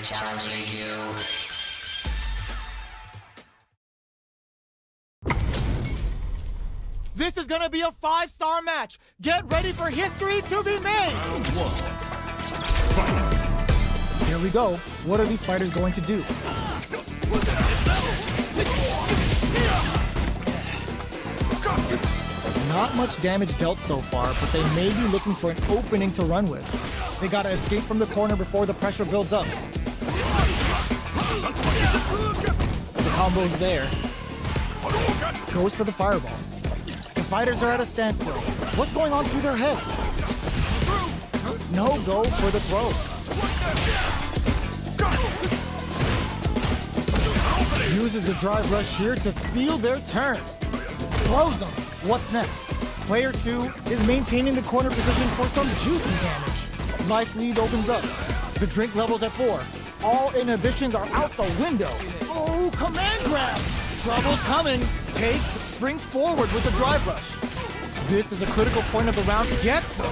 challenging you. This is gonna be a 5-star match. Get ready for history to be made. Here we go. What are these fighters going to do? Not much damage dealt so far, but they may be looking for an opening to run with. They gotta escape from the corner before the pressure builds up. The combo's there. Goes for the fireball. The fighters are at a standstill. What's going on through their heads? No go for the throw. Uses the drive rush here to steal their turn. Throws them. What's next? Player 2 is maintaining the corner position for some juicy damage. Life lead opens up. The drink level's at 4. All inhibitions are out the window. Oh, command grab! Trouble's coming. Takes, springs forward with the drive rush. This is a critical point of the round. Gets him.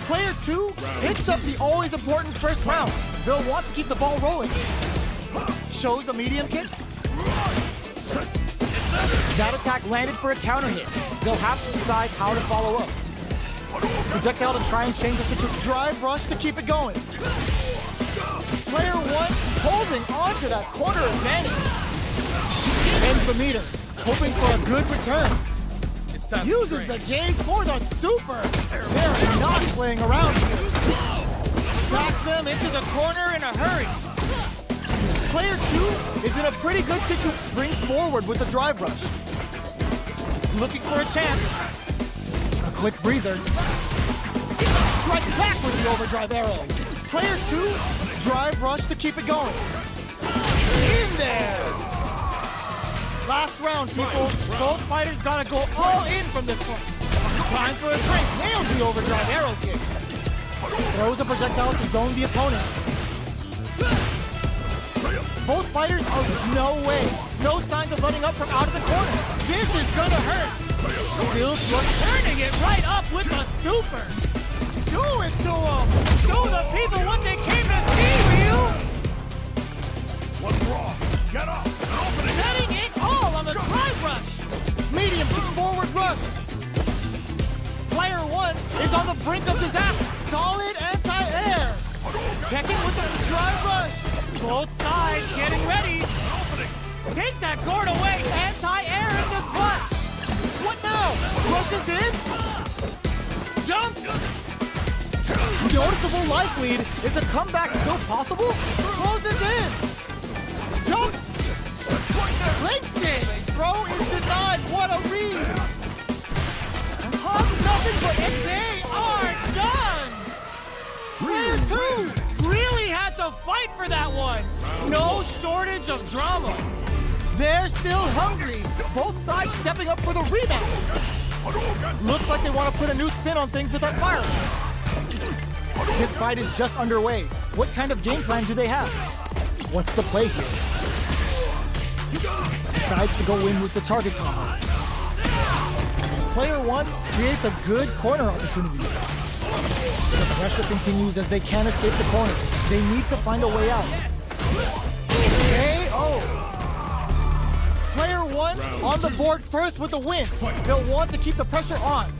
Player 2 picks up the always important first round. They'll want to keep the ball rolling. Shows a medium kick. That attack landed for a counter hit. They'll have to decide how to follow up. Projectile to try and change the situation. Drive rush to keep it going. Player 1 holding on to that corner advantage. Ends the meter, hoping for a good return. Uses the gauge for the super. They're not playing around here. Backs them into the corner in a hurry. Player 2 is in a pretty good situation. Springs forward with the drive rush. Looking for a chance. A quick breather. Strikes back with the overdrive arrow. Player 2, drive rush to keep it going. In there! Last round, people. Both fighters gotta go all in from this point. Time for a drink. Nails the overdrive arrow kick. Throws a projectile to zone the opponent. Both fighters are no way. No signs of letting up from out of the corner. This is gonna hurt. Still turning it right up with the super. Do it to them. Show the people what they came to see, Ryu. What's wrong? Get up. Setting it all on the drive rush. Medium kick forward rush. Player 1 is on the brink of disaster. Solid anti-air. Checking with the drive rush. Both sides getting ready. Take that guard away. Anti-air in the clutch. What now? Rushes in. Jumps. Noticeable life lead. Is a comeback still possible? Closes in. Jumps. Links it. Throw is denied. What a read. Hug nothing but they are done. Player 2 really had to fight for that one. No shortage of drama. They're still hungry. Both sides stepping up for the rematch. Looks like they want to put a new spin on things with that fire. This fight is just underway. What kind of game plan do they have? What's the play here? Decides to go in with the target combo. Player 1 creates a good corner opportunity. The pressure continues as they can't escape the corner. They need to find a way out. KO! Player 1 on the board first with the win. They'll want to keep the pressure on.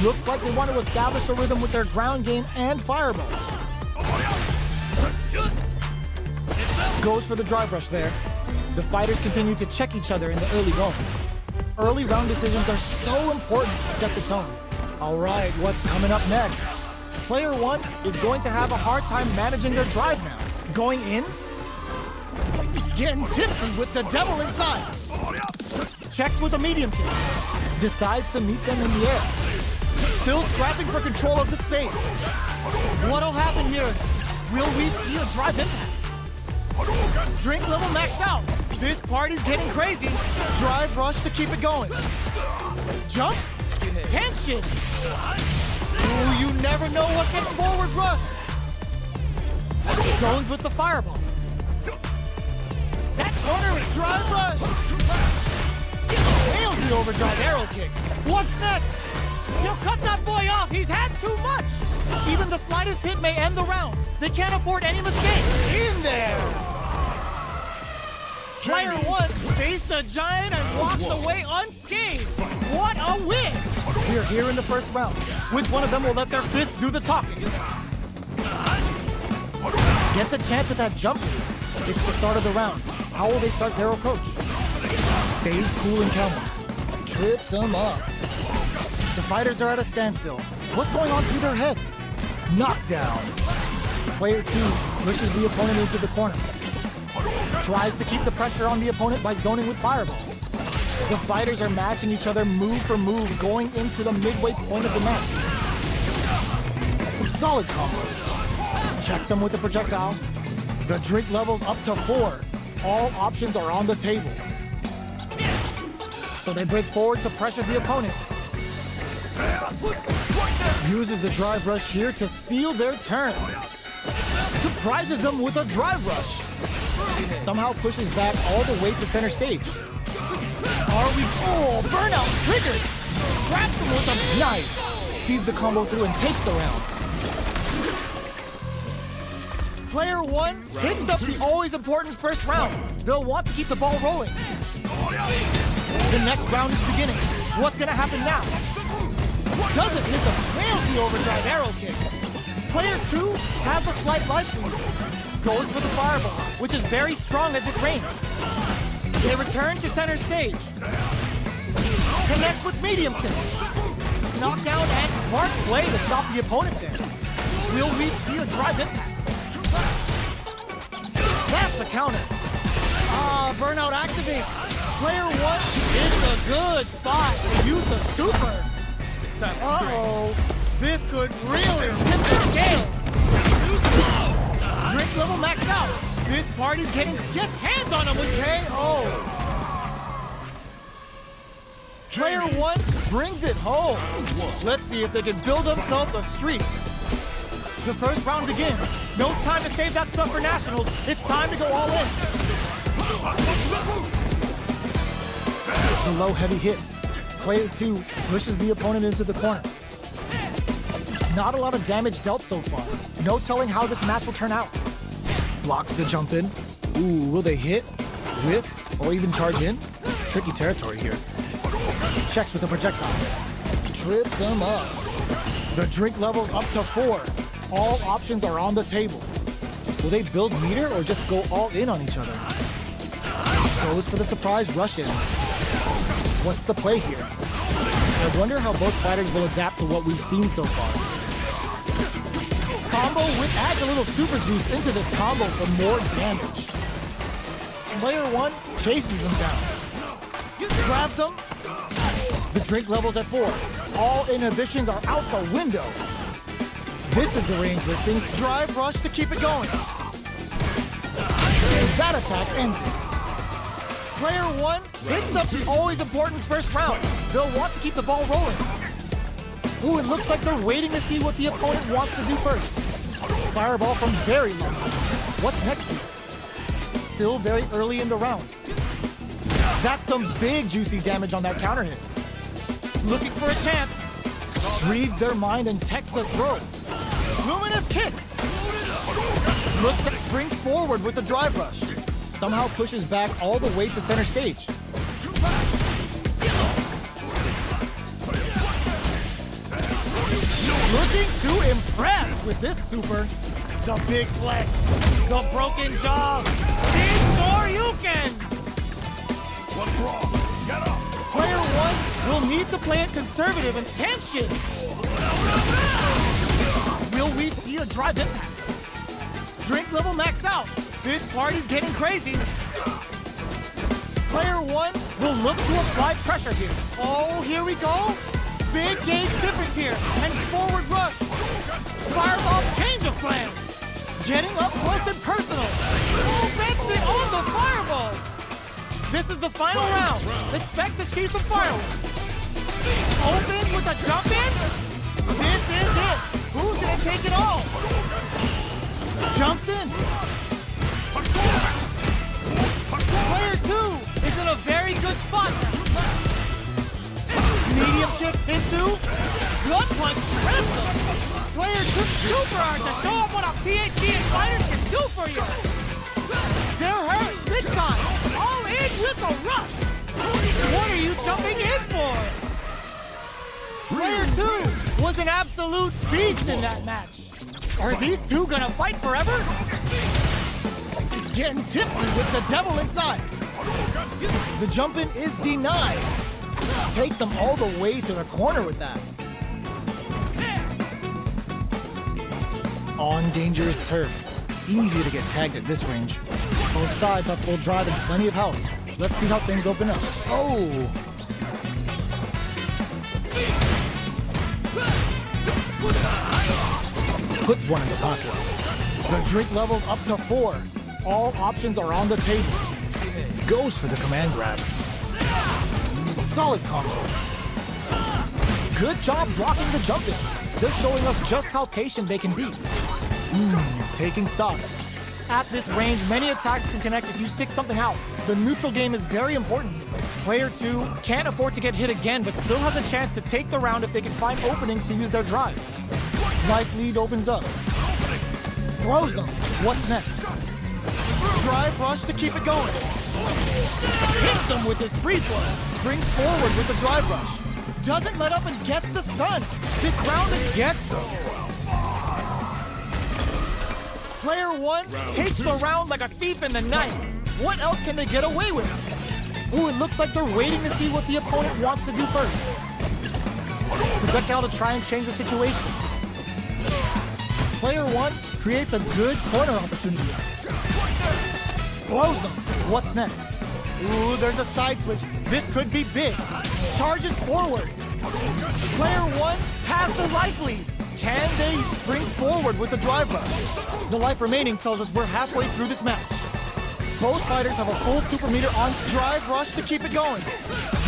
Looks like they want to establish a rhythm with their ground game and fireballs. Goes for the drive rush there. The fighters continue to check each other in the early going. Early round decisions are so important to set the tone. All right, what's coming up next? Player 1 is going to have a hard time managing their drive now. Going in? Getting tipsy with the devil inside. Checks with a medium kick. Decides to meet them in the air. Still scrapping for control of the space. What'll happen here? Will we see a drive impact? Drink level maxed out. This party's getting crazy. Drive rush to keep it going. Jumps. Tension. Ooh, you never know what can forward rush. Zones with the fireball. That corner is drive rush. Tails the overdrive arrow kick. What's next? He'll cut that boy off. He's had too much. Even the slightest hit may end the round. They can't afford any mistakes. In there! Player 1 faced the giant and walked away unscathed. What a win! We're here in the first round. Which one of them will let their fists do the talking? Gets a chance with that jump. It's the start of the round. How will they start their approach? Stays cool and counters. Trips them up. The fighters are at a standstill. What's going on through their heads? Knockdown. Player 2 pushes the opponent into the corner. Tries to keep the pressure on the opponent by zoning with Fireball. The fighters are matching each other move for move going into the midway point of the match. Solid combo. Checks them with the projectile. The drink level's up to 4. All options are on the table. So they break forward to pressure the opponent. Uses the drive rush here to steal their turn. Surprises them with a drive rush. Somehow pushes back all the way to center stage. Oh, burnout triggered! Grabs him with a nice! Sees the combo through and takes the round. Player 1 picks up the always important first round. They'll want to keep the ball rolling. The next round is beginning. What's gonna happen now? Doesn't miss a crazy overdrive arrow kick. Player 2 has a slight life lead. Goes for the fireball, which is very strong at this range. They return to center stage. Connects with medium kick. Knockdown and smart play to stop the opponent there. Will we see a drive impact? That's a counter. Burnout activates. Player 1 is a good spot to use the super. Uh-oh. This could really tip the scales. Drink level maxed out. This party's gets hands on him with KO. Player 1 brings it home. Let's see if they can build themselves a streak. The first round begins. No time to save that stuff for nationals. It's time to go all in. The low heavy hits. Player 2 pushes the opponent into the corner. Not a lot of damage dealt so far. No telling how this match will turn out. Blocks the jump in. Ooh, will they hit, whiff, or even charge in? Tricky territory here. Checks with the projectile. Trips them up. The drink level's up to 4. All options are on the table. Will they build meter or just go all in on each other? Goes for the surprise rush in. What's the play here? I wonder how both fighters will adapt to what we've seen so far. Combo with adds a little super juice into this combo for more damage. Player 1 chases them down. Grabs them. The drink level's at 4. All inhibitions are out the window. This is the range where things drive rush to keep it going. And that attack ends it. Player 1 picks up the always important first round. They'll want to keep the ball rolling. Ooh, it looks like they're waiting to see what the opponent wants to do first. Fireball from very low. What's next here? Still very early in the round. That's some big juicy damage on that counter hit. Looking for a chance. Reads their mind and techs the throw. Luminous kick. Looks like springs forward with the drive rush. Somehow pushes back all the way to center stage. Looking to impress with this super. The big flex. The broken jaw. Shin Shoryuken. What's wrong? Get up! Player 1 will need to play it conservative and tension. Will we see a drive impact? Drink level maxed out. This party's getting crazy. Player 1 will look to apply pressure here. Oh, here we go. Big gauge difference here. And forward rush. Fireball change of plans. Getting up close and personal. Oh, bends it on the fireball. This is the final round. Expect to see some fireworks. Opens with a jump in. This is it. Who's gonna take it all? Jumps in. Player 2 is in a very good spot. Medium kick into gut punch shreds them. Player took super hard to show them what a PhD in fighters can do for you. They're hurt big time. All in with a rush. What are you jumping in for? Player 2 was an absolute beast in that match. Are these two gonna fight forever? Getting tipsy with the devil inside. The jump-in is denied. Takes him all the way to the corner with that. On dangerous turf. Easy to get tagged at this range. Both sides have full drive and plenty of health. Let's see how things open up. Oh! Puts one in the pocket. The drink level's up to 4. All options are on the table. Goes for the command grab. Solid combo. Good job blocking the jump in. They're showing us just how patient they can be. Taking stock. At this range, many attacks can connect if you stick something out. The neutral game is very important. Player 2 can't afford to get hit again, but still has a chance to take the round if they can find openings to use their drive. Life lead opens up. Throws them. What's next? Drive rush to keep it going. Hits him with his free throw. Springs forward with the drive rush. Doesn't let up and gets the stun. This round is gets him. Player 1 takes the round like a thief in the night. What else can they get away with? Ooh, it looks like they're waiting to see what the opponent wants to do first. Projectile to try and change the situation. Player 1 creates a good corner opportunity. Blows him. What's next? Ooh, there's a side switch. This could be big. Charges forward. Player 1 has the life lead. Can they? Springs forward with the drive rush. The life remaining tells us we're halfway through this match. Both fighters have a full super meter on drive rush to keep it going.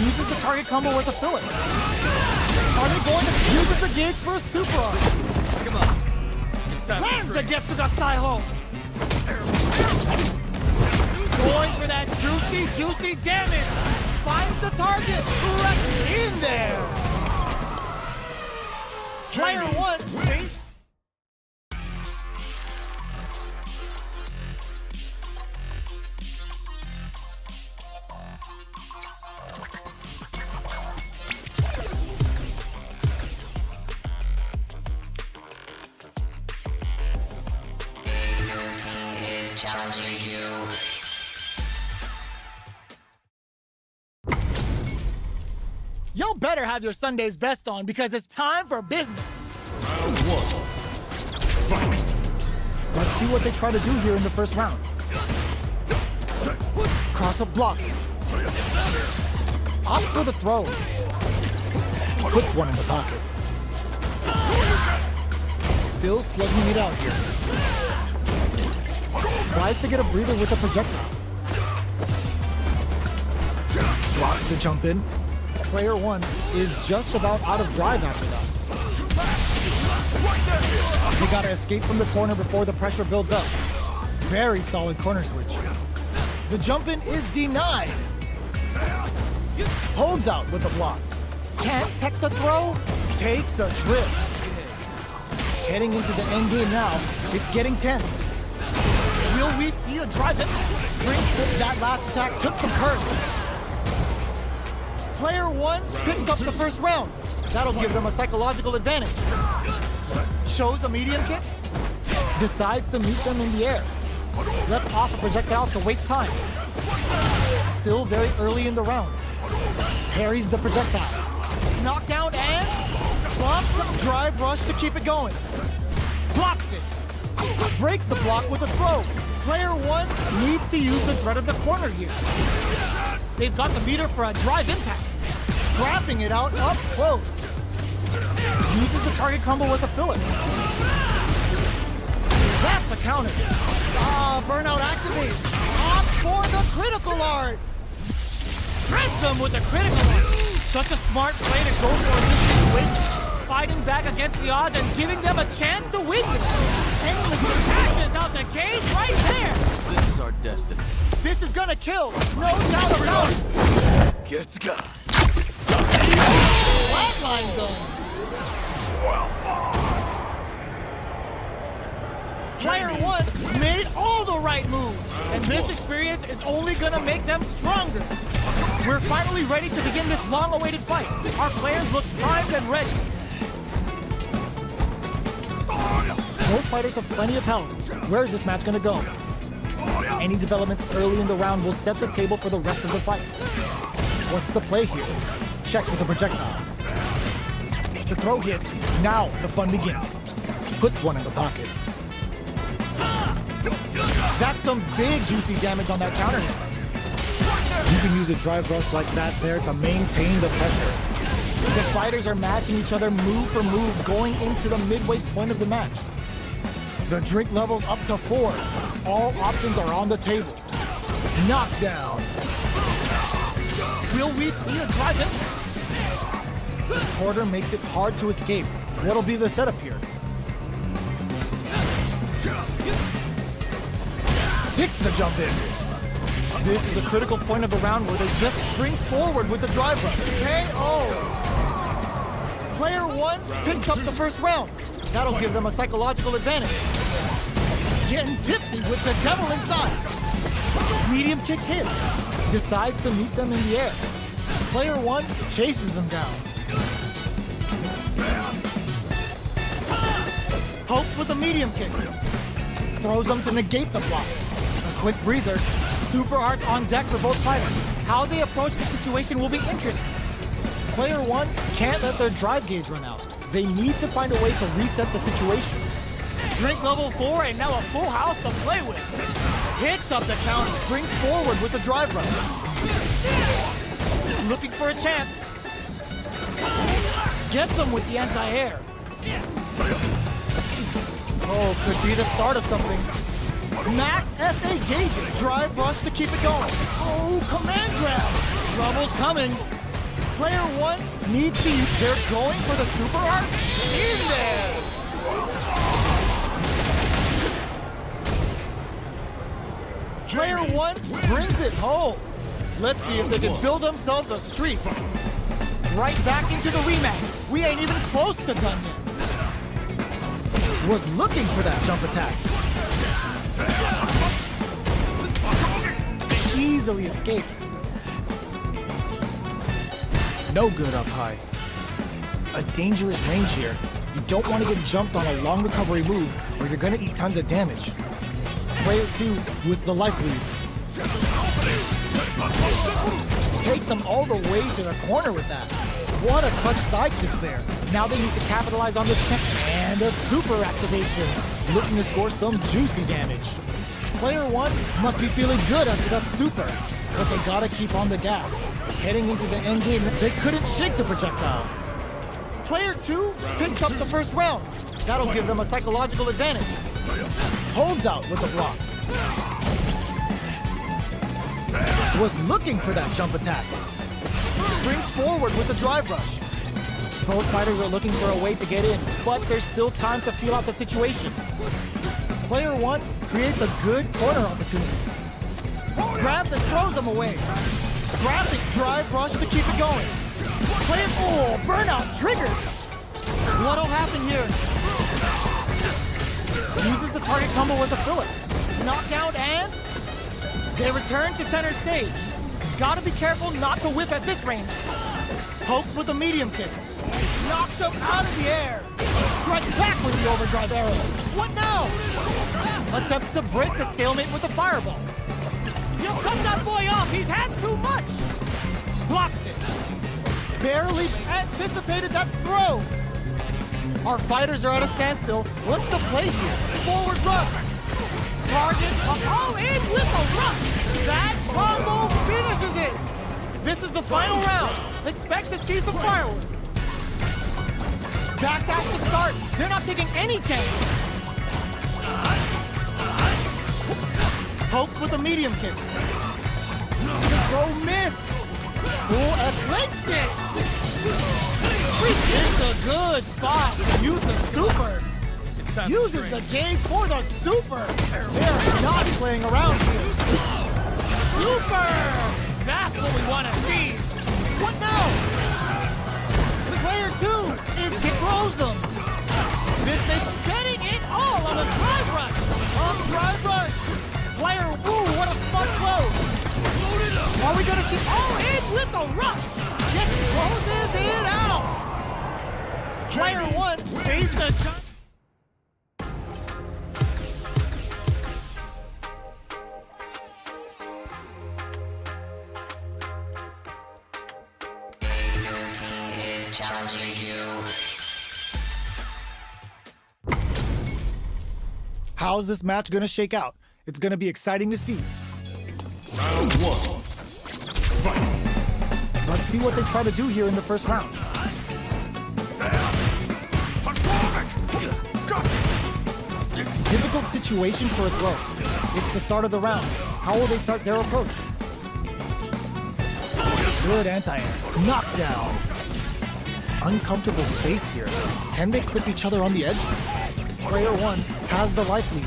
Uses the target combo as a filler. Are they going to use the gauge for a super arm? Come on. It's time Lands to the get to the side hole. Going for that juicy damage. Finds the target. Right in there. Player 1. Challenging you. Y'all better have your Sunday's best on because it's time for business. Round 1. Fight. Let's see what they try to do here in the first round. Cross-up block. Opts for the throw. Puts one in the pocket. Still slugging it out here. Tries to get a breather with a projectile. Blocks the jump in. Player 1 is just about out of drive after that. They gotta escape from the corner before the pressure builds up. Very solid corner switch. The jump in is denied. Holds out with the block. Can't tech the throw. Takes a trip. Heading into the end game now. It's getting tense. Will we see a drive in? Springs with that last attack took some courage. Player 1 picks up the first round. That'll give them a psychological advantage. Shows a medium kick. Decides to meet them in the air. Lets off a projectile to waste time. Still very early in the round. Parries the projectile. Knockdown and bumps. Drive rush to keep it going. Blocks it. Breaks the block with a throw. Player 1 needs to use the threat of the corner here. They've got the meter for a drive impact. Scrapping it out up close. Uses the target combo as a filler. That's a counter. Burnout activates. Opts for the critical art. Shreds them with the critical art. Such a smart play to go for this situation. Fighting back against the odds and giving them a chance to win this. And cashes out the cage right there. This is our destiny. This is gonna kill. No doubt about it. Let's go. Flatline zone. Player 1 made all the right moves, and this experience is only gonna make them stronger. We're finally ready to begin this long-awaited fight. Our players look primed and ready. Both fighters have plenty of health. Where is this match gonna go? Any developments early in the round will set the table for the rest of the fight. What's the play here? Checks with the projectile. The throw hits. Now the fun begins. Puts one in the pocket. That's some big juicy damage on that counter hit. You can use a drive rush like that there to maintain the pressure. The fighters are matching each other move for move going into the midway point of the match. The drink level's up to 4. All options are on the table. Knockdown. Will we see a drive in? The quarter makes it hard to escape. What'll be the setup here? Sticks the jump in. This is a critical point of the round where they just springs forward with the drive rush. KO! Player 1 picks up the first round. That'll give them a psychological advantage. Getting tipsy with the devil inside. Medium kick hit. Decides to meet them in the air. Player 1 chases them down. Hopes with a medium kick. Throws them to negate the block. A quick breather. Super arts on deck for both fighters. How they approach the situation will be interesting. Player 1 can't let their drive gauge run out. They need to find a way to reset the situation. Drink level 4 and now a full house to play with. Picks up the counter, springs forward with the drive rush. Looking for a chance. Gets them with the anti-air. Oh, could be the start of something. Max SA gauging. Drive rush to keep it going. Oh, command grab. Trouble's coming. Player 1 needs to use. They're going for the super art. In there. Player 1 brings it home. Let's see if they can build themselves a streak. Right back into the rematch. We ain't even close to done yet. Was looking for that jump attack. Easily escapes. No good up high. A dangerous range here. You don't want to get jumped on a long recovery move or you're going to eat tons of damage. Player 2 with the life lead. Takes them all the way to the corner with that. What a clutch side kicks there. Now they need to capitalize on this check. And a super activation. Looking to score some juicy damage. Player 1 must be feeling good after that super. But they gotta keep on the gas. Heading into the end game, they couldn't shake the projectile. Player 2 picks up the first round. That'll give them a psychological advantage. Holds out with the block. Was looking for that jump attack. Springs forward with the drive rush. Both fighters are looking for a way to get in, but there's still time to feel out the situation. Player 1 creates a good corner opportunity. Grabs and throws them away. Graphic drive rush to keep it going. Player, oh, burnout triggered. What'll happen here? Uses the target combo as a filler. Knockout and they return to center stage. Gotta be careful not to whiff at this range. Pokes with a medium kick. Knocks him out of the air. Strikes back with the overdrive arrow. What now? Attempts to break the stalemate with a fireball. Yo, cut that boy off. He's had too much. Blocks it. Barely anticipated that throw. Our fighters are at a standstill. What's the play here? Forward rush. Target all in with a rush. That combo finishes it. This is the final round. Expect to see some fireworks. Backed out to start. They're not taking any chances. Pokes with a medium kick. Throw missed. Full afflicts it. It's a good spot. Use the super. Uses the gauge for the super. They're not playing around here. Super. That's what we want to see. What now? Player 2 is throws them. This makes getting it all on a drive rush. On drive rush. Player, woo, what a smart throw. Are we gonna see in with the rush? Just closes it out. Player 1 face the jump. Challenging you. How's this match gonna shake out? It's gonna be exciting to see. Round 1. Fight. Let's see what they try to do here in the first round. Difficult situation for a throw. It's the start of the round. How will they start their approach? Good anti-air. Knockdown. Uncomfortable space here. Can they clip each other on the edge? Player 1 has the life lead.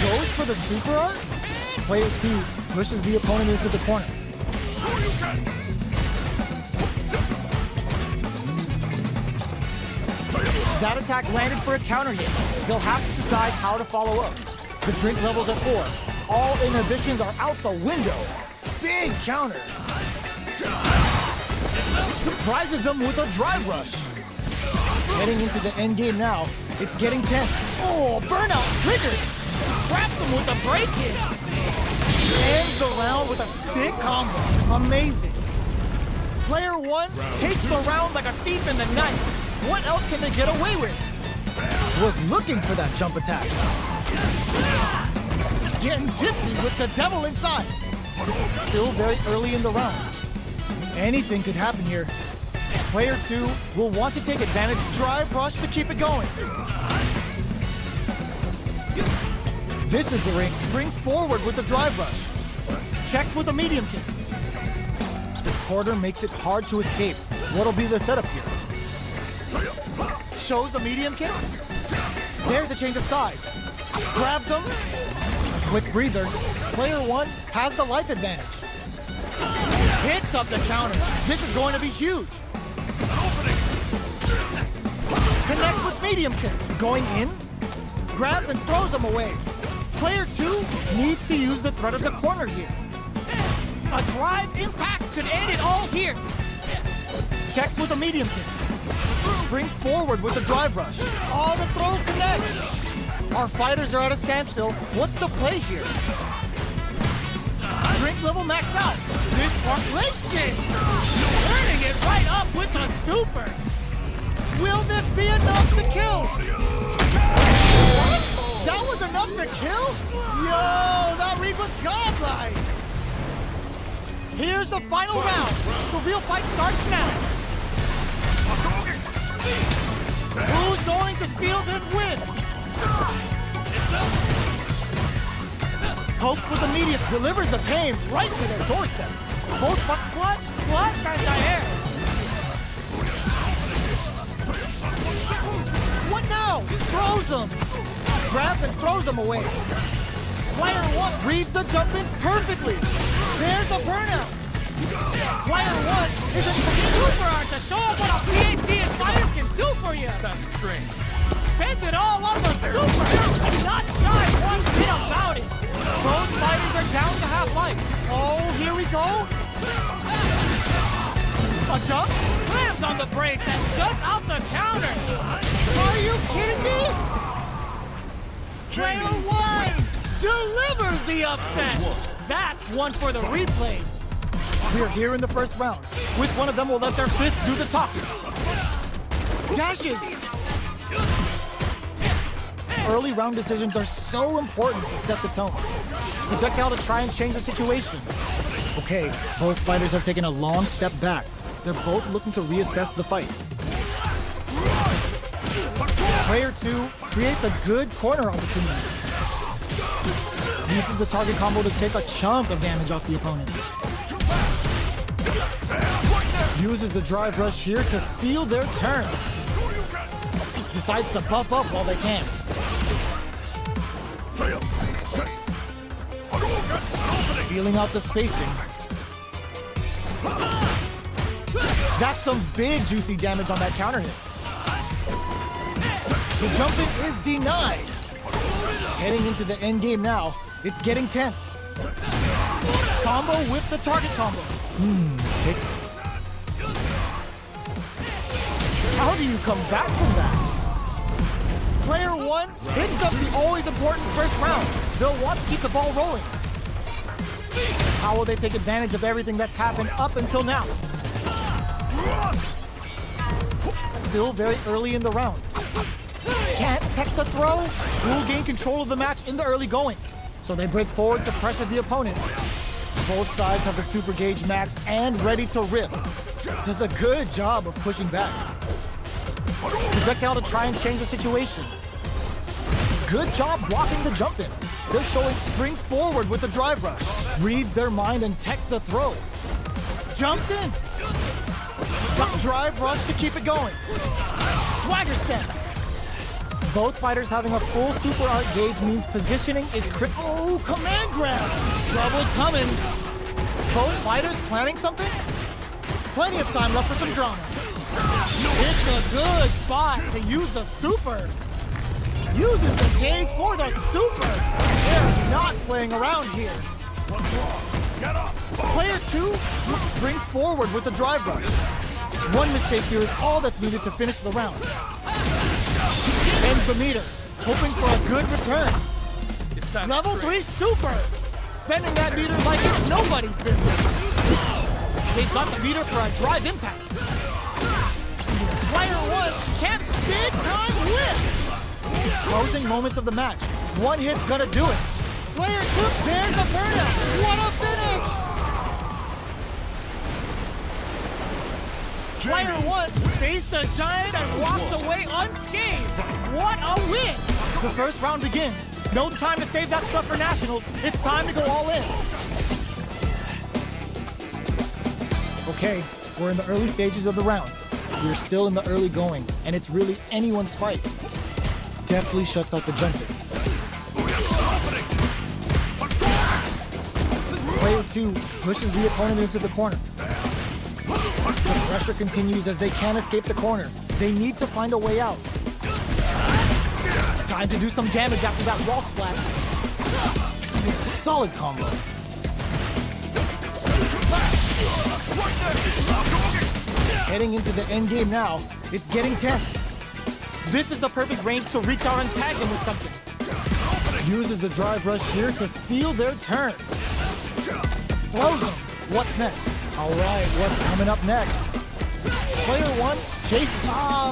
Goes for the super art. Player 2 pushes the opponent into the corner. That attack landed for a counter hit. They'll have to decide how to follow up. The drink level's at 4. All inhibitions are out the window. Big counter. Surprises them with a drive rush. Heading into the end game now. It's getting tense. Oh, burnout triggered. Traps him with a break hit. Ends the round with a sick combo. Amazing. Player 1 takes the round like a thief in the night. What else can they get away with? Was looking for that jump attack. Getting tipsy with the devil inside. Still very early in the round. Anything could happen here. Player 2 will want to take advantage. Drive rush to keep it going. This is the ring. Springs forward with the drive rush. Checks with a medium kick. The quarter makes it hard to escape. What'll be the setup here? Shows a medium kick. There's a change of sides. Grabs him. Quick breather. Player 1 has the life advantage. Hits up the counter. This is going to be huge. Connects with medium kick. Going in. Grabs and throws him away. Player 2 needs to use the threat of the corner here. A drive impact could end it all here. Checks with a medium kick. Springs forward with the drive rush. All the throw connects. Our fighters are at a standstill. What's the play here? Drink level max out. This part breaks it. Turning it right up with the super. Will this be enough to kill? What? That was enough to kill? Yo, that read was godlike. Here's the final round. The real fight starts now. Who's going to steal this win? Hopes with the media delivers the pain right to their doorstep. Both clutch anti-air. What now? Throws him. Grabs and throws him away. Player 1 reads the jump in perfectly. There's a burnout. Player 1 is a super art to show off what a PhD and fighters can do for you. Time to train. Spends it all on the super. Not shy one bit about it. Both fighters are down to half life. Oh, here we go. A jump, slams on the brakes and shuts out the counter. Are you kidding me? Player 1 delivers the upset. That's one for the replays. We're here in the first round. Which one of them will let their fists do the talking? Dashes. Early round decisions are so important to set the tone. Projectile to try and change the situation. Okay, both fighters have taken a long step back. They're both looking to reassess the fight. Player 2 creates a good corner opportunity. Uses the target combo to take a chunk of damage off the opponent. Uses the drive rush here to steal their turn. Decides to buff up while they can. Feeling out the spacing. That's some big juicy damage on that counter hit. The jumping is denied. Heading into the end game now, it's getting tense. Combo with the target combo. Take it. How do you come back from that? Player one hits up the always important first round. They'll want to keep the ball rolling. How will they take advantage of everything that's happened up until now? Still very early in the round. Can't tech the throw. Will gain control of the match in the early going. So they break forward to pressure the opponent. Both sides have the super gauge max and ready to rip. Does a good job of pushing back. Projectile to try and change the situation. Good job blocking the jump in. They're showing springs forward with the drive rush. Reads their mind and techs the throw. Jumps in. Got drive rush to keep it going. Swagger step. Both fighters having a full super art gauge means positioning is critical. Oh, command grab. Trouble's coming. Both fighters planning something? Plenty of time left for some drama. It's a good spot to use the super. Uses the gauge for the super. They're not playing around here. Player two springs forward with the drive rush. One mistake here is all that's needed to finish the round. Ends the meter, hoping for a good return. It's time Level to 3 super. Spending that meter like it's nobody's business. They've got the meter for a drive impact. Player one can't big time whip. Closing moments of the match. One hit's gonna do it. Player two bears a burnout. What a finish! Player one faced the giant and walks away unscathed. What a win! The first round begins. No time to save that stuff for nationals. It's time to go all in. Okay, we're in the early stages of the round. We're still in the early going, and it's really anyone's fight. Definitely shuts out the jumping. Player two pushes the opponent into the corner. The pressure continues as they can't escape the corner. They need to find a way out. Time to do some damage after that wall splat. Solid combo. Heading into the end game now, it's getting tense. This is the perfect range to reach out and tag him with something. Uses the drive rush here to steal their turn. Throws him. What's next? All right, what's coming up next? Player one, chase.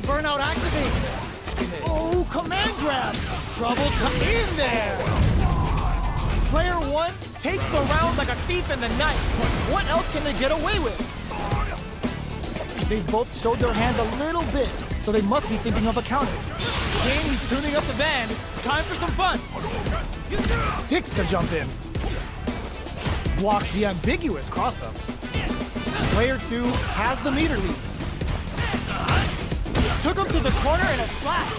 Burnout activates. Oh, command grab. Trouble's come in there. Player one takes the round like a thief in the night. What else can they get away with? They've both showed their hands a little bit, so they must be thinking of a counter. Jamie's tuning up the band. Time for some fun. Sticks the jump in. Blocks the ambiguous cross-up. Player two has the meter lead. Took him to the corner in a splash.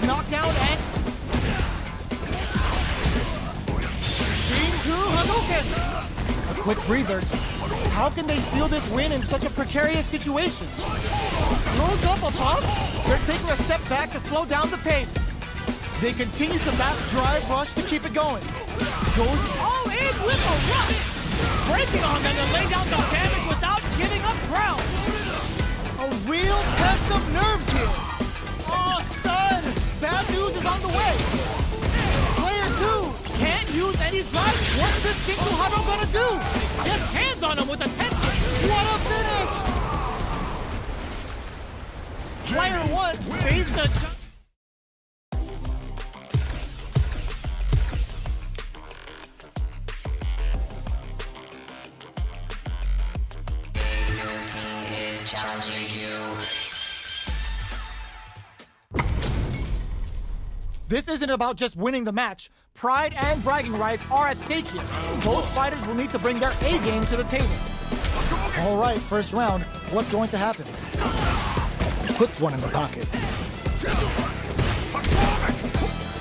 Knockdown and... Team 2 Hadouken! A quick breather. How can they steal this win in such a precarious situation? Throws up a pump. They're taking a step back to slow down the pace. They continue to map drive rush to keep it going. Goes all in with a rush. Breaking on them to lay down the damage without giving up ground. A real test of nerves here. Oh, stun. Bad news is on the way. Player two can't use any drive. What's this Jingu Hado gonna do? Gets hands on him with attention. What a finish. Player one faced the... Challenging you. This isn't about just winning the match. Pride and bragging rights are at stake here. Both fighters will need to bring their A game to the table. All right, first round. What's going to happen? Puts one in the pocket.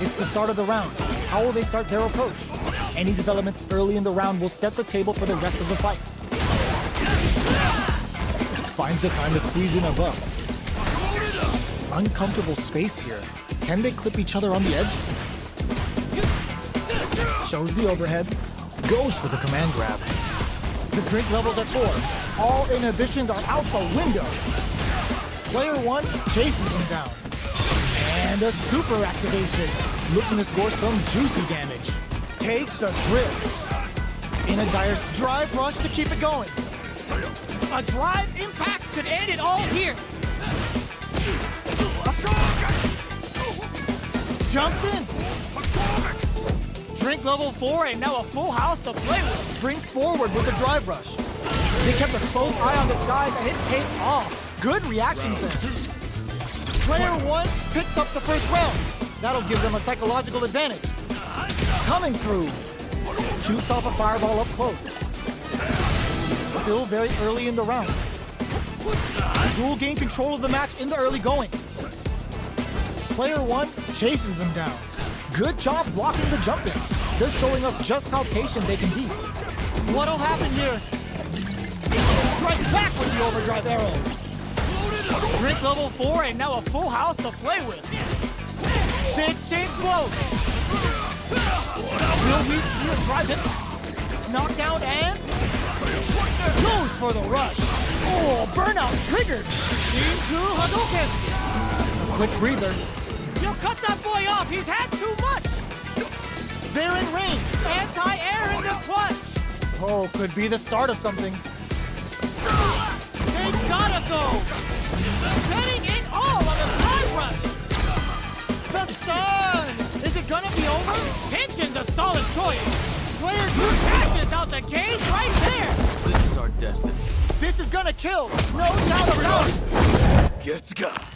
It's the start of the round. How will they start their approach? Any developments early in the round will set the table for the rest of the fight. Finds the time to squeeze in a buff. Uncomfortable space here. Can they clip each other on the edge? Shows the overhead. Goes for the command grab. The drink level's at 4. All inhibitions are out the window. Player 1 chases them down. And a super activation. Looking to score some juicy damage. Takes a trip. In a dire drive rush to keep it going. A drive impact could end it all here. Jumps in. Drink level 4 and now a full house to play with. Springs forward with a drive rush. They kept a close eye on the skies and it paid off. Good reaction there. Player 1 picks up the first round. That'll give them a psychological advantage. Coming through. Shoots off a fireball up close. Still very early in the round. Duel gain control of the match in the early going. Player 1 chases them down. Good job blocking the jump in. They're showing us just how patient they can be. What'll happen here? Strikes back with the overdrive arrow. Drink level 4 and now a full house to play with. They exchange blows. Will we see a drive hit? Knockdown and goes for the rush. Oh, burnout triggered. Into Hadouken. Quick breather. You cut that boy off. He's had too much. They're in range. Anti-air in the clutch. Oh, could be the start of something. They gotta go. Betting it all on a drive rush. The stun! Is it gonna be over? Tension's a solid choice. Player 2 cashes out the cage right there. This is our destiny. This is gonna kill. No doubt about it. Gets got.